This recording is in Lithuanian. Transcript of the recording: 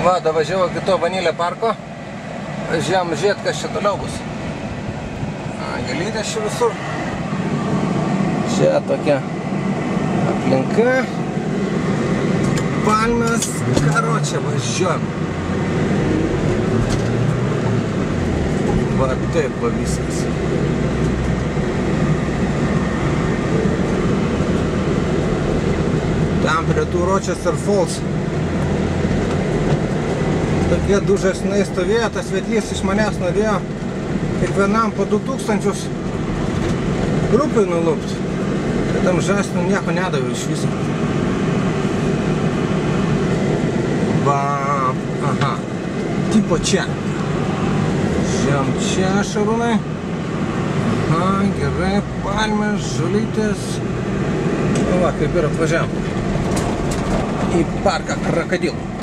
Va, davažiavo iki to Vanilė parko. Važiavam žiūrėt, kas čia toliau bus. Gėlytės čia visur. Čia tokia aplinka. Palmės, karočią važiuojam. Va taip va viskas. Tam prie tų Rochester Falls tokie du žąsinai stovėjo, tas vedlys iš manęs norėjo kiekvienam po 2000 rupių nulupt. Tai tam žąsinų nieko nedaviau iš viso. Va, aha, tipo čia. Žiūrėjom čia, Šarūnai. Aha, gerai, palmės, žolytės. Va, kaip ir atvažiavam į parką Krokodilų.